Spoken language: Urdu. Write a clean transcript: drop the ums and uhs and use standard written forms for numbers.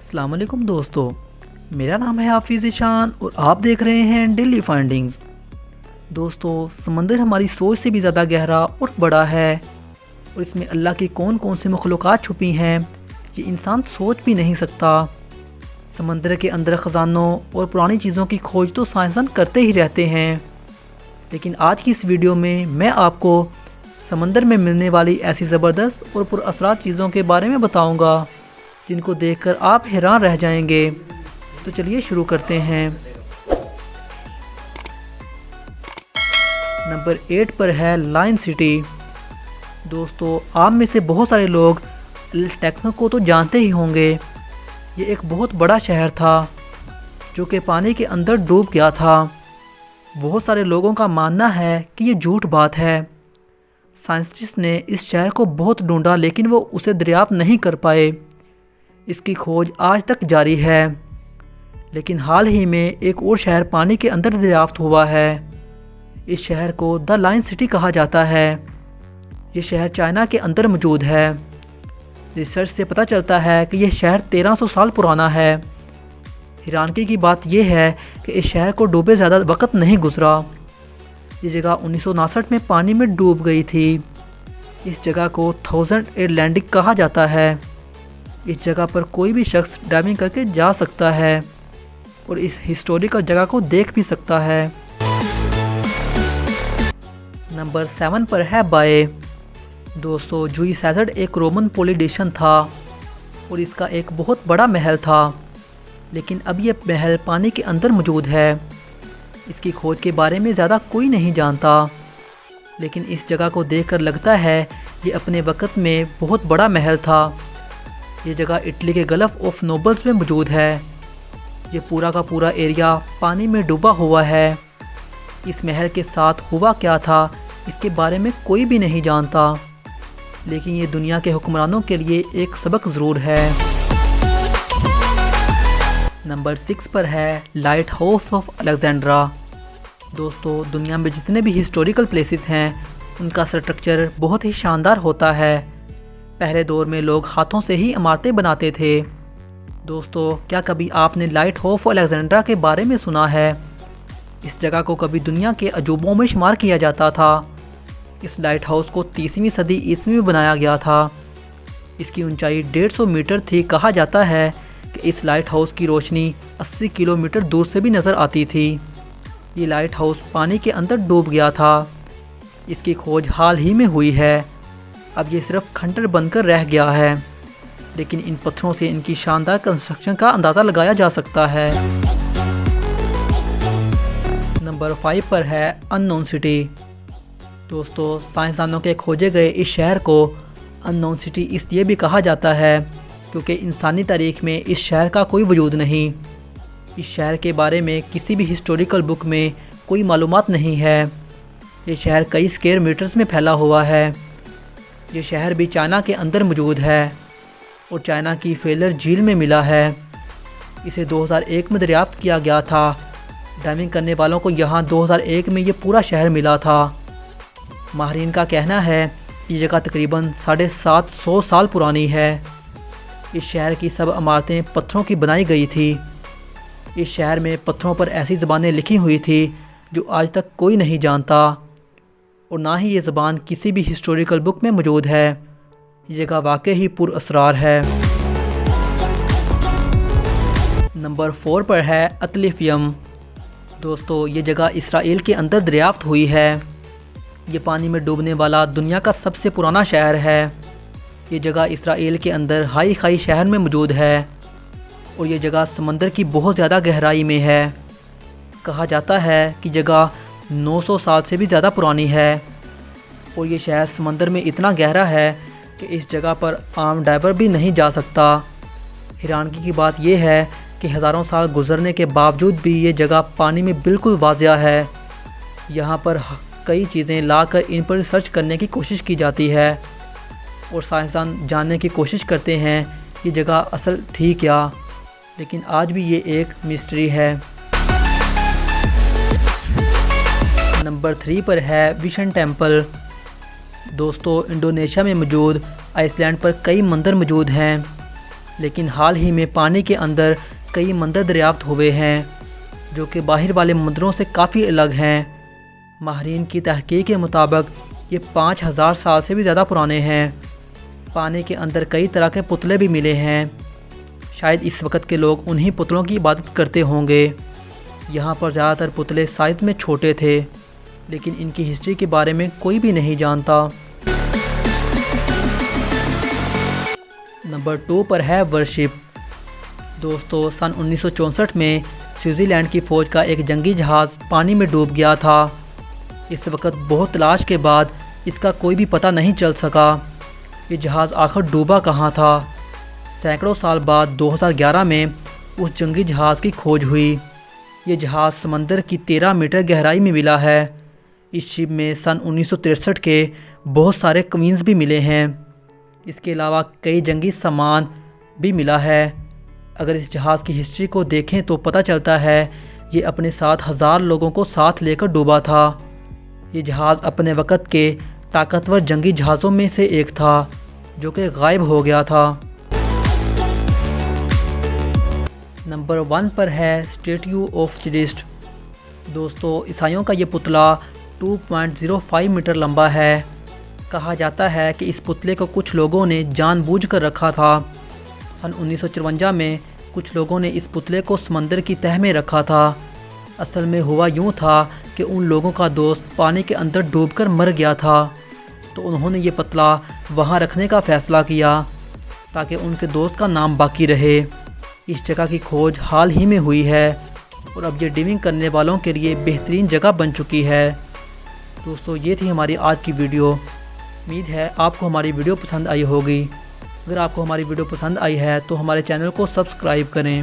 السلام علیکم دوستو، میرا نام ہے حافظ ذیشان اور آپ دیکھ رہے ہیں ڈیلی فائنڈنگز۔ دوستو، سمندر ہماری سوچ سے بھی زیادہ گہرا اور بڑا ہے اور اس میں اللہ کی کون کون سی مخلوقات چھپی ہیں یہ انسان سوچ بھی نہیں سکتا۔ سمندر کے اندر خزانوں اور پرانی چیزوں کی کھوج تو سائنسدان کرتے ہی رہتے ہیں، لیکن آج کی اس ویڈیو میں آپ کو سمندر میں ملنے والی ایسی زبردست اور پر اثرات چیزوں کے بارے میں بتاؤں گا جن کو دیکھ کر آپ حیران رہ جائیں گے۔ تو چلیے شروع کرتے ہیں۔ نمبر 8 پر ہے لائن سٹی۔ دوستو، آپ میں سے بہت سارے لوگ ٹیکسن کو تو جانتے ہی ہوں گے۔ یہ ایک بہت بڑا شہر تھا جو کہ پانی کے اندر ڈوب گیا تھا۔ بہت سارے لوگوں کا ماننا ہے کہ یہ جھوٹ بات ہے۔ سائنسسٹ نے اس شہر کو بہت ڈھونڈا لیکن وہ اسے دریافت نہیں کر پائے۔ اس کی کھوج آج تک جاری ہے، لیکن حال ہی میں ایک اور شہر پانی کے اندر دریافت ہوا ہے۔ اس شہر کو دا لائن سٹی کہا جاتا ہے۔ یہ شہر چائنا کے اندر موجود ہے۔ ریسرچ سے پتہ چلتا ہے کہ یہ شہر 1300 سال پرانا ہے۔ حیرانگی کی بات یہ ہے کہ اس شہر کو ڈوبے زیادہ وقت نہیں گزرا۔ یہ جگہ 1959 میں پانی میں ڈوب گئی تھی۔ اس جگہ کو 1000 لینڈنگ کہا جاتا ہے۔ اس جگہ پر کوئی بھی شخص ڈائیونگ کر کے جا سکتا ہے اور اس ہسٹوریکل جگہ کو دیکھ بھی سکتا ہے۔ نمبر 7 پر ہے بائے۔ دوستو، جوئی سیزر ایک رومن پولیٹیشین تھا اور اس کا ایک بہت بڑا محل تھا، لیکن اب یہ محل پانی کے اندر موجود ہے۔ اس کی کھوج کے بارے میں زیادہ کوئی نہیں جانتا، لیکن اس جگہ کو دیکھ کر لگتا ہے یہ اپنے وقت میں بہت بڑا محل تھا۔ یہ جگہ اٹلی کے گلف آف نوبلز میں موجود ہے۔ یہ پورا کا پورا ایریا پانی میں ڈوبا ہوا ہے۔ اس محل کے ساتھ ہوا کیا تھا اس کے بارے میں کوئی بھی نہیں جانتا، لیکن یہ دنیا کے حکمرانوں کے لیے ایک سبق ضرور ہے۔ نمبر 6 پر ہے لائٹ ہاؤس آف الیگزینڈرا۔ دوستو، دنیا میں جتنے بھی ہسٹوریکل پلیسز ہیں ان کا اسٹرکچر بہت ہی شاندار ہوتا ہے۔ پہلے دور میں لوگ ہاتھوں سے ہی عمارتیں بناتے تھے۔ دوستو، کیا کبھی آپ نے لائٹ ہاؤس آف الیگزینڈرا کے بارے میں سنا ہے؟ اس جگہ کو کبھی دنیا کے عجوبوں میں شمار کیا جاتا تھا۔ اس لائٹ ہاؤس کو 30ویں صدی عیسوی میں بنایا گیا تھا۔ اس کی اونچائی 150 میٹر تھی۔ کہا جاتا ہے کہ اس لائٹ ہاؤس کی روشنی 80 کلومیٹر دور سے بھی نظر آتی تھی۔ یہ لائٹ ہاؤس پانی کے اندر ڈوب گیا تھا۔ اس کی کھوج حال ہی میں ہوئی ہے۔ اب یہ صرف کھنڈر بن کر رہ گیا ہے، لیکن ان پتھروں سے ان کی شاندار کنسٹرکشن کا اندازہ لگایا جا سکتا ہے۔ نمبر 5 پر ہے ان نون سٹی۔ دوستو، سائنسدانوں کے کھوجے گئے اس شہر کو ان نون سٹی اس لیے بھی کہا جاتا ہے کیونکہ انسانی تاریخ میں اس شہر کا کوئی وجود نہیں۔ اس شہر کے بارے میں کسی بھی ہسٹوریکل بک میں کوئی معلومات نہیں ہے۔ یہ شہر کئی اسکوائر میٹرز میں پھیلا ہوا ہے۔ یہ شہر بھی چائنا کے اندر موجود ہے اور چائنا کی فیلر جھیل میں ملا ہے۔ اسے 2001 میں دریافت کیا گیا تھا۔ ڈائیونگ کرنے والوں کو یہاں 2001 میں یہ پورا شہر ملا تھا۔ ماہرین کا کہنا ہے یہ جگہ تقریباً 750 سال پرانی ہے۔ اس شہر کی سب عمارتیں پتھروں کی بنائی گئی تھی۔ اس شہر میں پتھروں پر ایسی زبانیں لکھی ہوئی تھی جو آج تک کوئی نہیں جانتا، اور نہ ہی یہ زبان کسی بھی ہسٹوریکل بک میں موجود ہے۔ یہ جگہ واقعی ہی پر اسرار ہے۔ نمبر 4 پر ہے اتلیفیم۔ دوستو، یہ جگہ اسرائیل کے اندر دریافت ہوئی ہے۔ یہ پانی میں ڈوبنے والا دنیا کا سب سے پرانا شہر ہے۔ یہ جگہ اسرائیل کے اندر ہائی خائی شہر میں موجود ہے اور یہ جگہ سمندر کی بہت زیادہ گہرائی میں ہے۔ کہا جاتا ہے کہ جگہ 900 سال سے بھی زیادہ پرانی ہے اور یہ شہر سمندر میں اتنا گہرا ہے کہ اس جگہ پر عام ڈائیور بھی نہیں جا سکتا۔ حیرانگی کی بات یہ ہے کہ ہزاروں سال گزرنے کے باوجود بھی یہ جگہ پانی میں بالکل واضح ہے۔ یہاں پر کئی چیزیں لا کر ان پر ریسرچ کرنے کی کوشش کی جاتی ہے اور سائنسدان جاننے کی کوشش کرتے ہیں یہ جگہ اصل تھی کیا، لیکن آج بھی یہ ایک مسٹری ہے۔ نمبر 3 پر ہے ویشن ٹیمپل۔ دوستو، انڈونیشیا میں موجود آئس لینڈ پر کئی مندر موجود ہیں۔ لیکن حال ہی میں پانی کے اندر کئی مندر دریافت ہوئے ہیں جو کہ باہر والے مندروں سے کافی الگ ہیں۔ ماہرین کی تحقیق کے مطابق یہ 5000 سال سے بھی زیادہ پرانے ہیں۔ پانی کے اندر کئی طرح کے پتلے بھی ملے ہیں، شاید اس وقت کے لوگ انہی پتلوں کی عبادت کرتے ہوں گے۔ یہاں پر زیادہ تر پتلے سائز میں چھوٹے تھے، لیکن ان کی ہسٹری کے بارے میں کوئی بھی نہیں جانتا۔ نمبر 2 پر ہے ورشپ۔ دوستو، سن 1964 میں سوئٹزر لینڈ کی فوج کا ایک جنگی جہاز پانی میں ڈوب گیا تھا۔ اس وقت بہت تلاش کے بعد اس کا کوئی بھی پتہ نہیں چل سکا یہ جہاز آخر ڈوبا کہاں تھا۔ سینکڑوں سال بعد 2011 میں اس جنگی جہاز کی کھوج ہوئی۔ یہ جہاز سمندر کی 13 میٹر گہرائی میں ملا ہے۔ اس شپ میں سن 1963 کے بہت سارے کوئنز بھی ملے ہیں۔ اس کے علاوہ کئی جنگی سامان بھی ملا ہے۔ اگر اس جہاز کی ہسٹری کو دیکھیں تو پتہ چلتا ہے یہ اپنے ساتھ 1000 لوگوں کو ساتھ لے کر ڈوبا تھا۔ یہ جہاز اپنے وقت کے طاقتور جنگی جہازوں میں سے ایک تھا جو کہ غائب ہو گیا تھا۔ نمبر 1 پر ہے اسٹیچو آف کرائسٹ۔ دوستو، عیسائیوں کا یہ پتلا 2.05 میٹر لمبا ہے۔ کہا جاتا ہے کہ اس پتلے کو کچھ لوگوں نے جان بوجھ کر رکھا تھا۔ سن 1954 میں کچھ لوگوں نے اس پتلے کو سمندر کی تہہ میں رکھا تھا۔ اصل میں ہوا یوں تھا کہ ان لوگوں کا دوست پانی کے اندر ڈوب کر مر گیا تھا، تو انہوں نے یہ پتلا وہاں رکھنے کا فیصلہ کیا تاکہ ان کے دوست کا نام باقی رہے۔ اس جگہ کی کھوج حال ہی میں ہوئی ہے اور اب یہ ڈائیونگ کرنے والوں کے لیے بہترین جگہ بن چکی ہے۔ دوستو، یہ تھی ہماری آج کی ویڈیو۔ امید ہے آپ کو ہماری ویڈیو پسند آئی ہوگی۔ اگر آپ کو ہماری ویڈیو پسند آئی ہے تو ہمارے چینل کو سبسکرائب کریں۔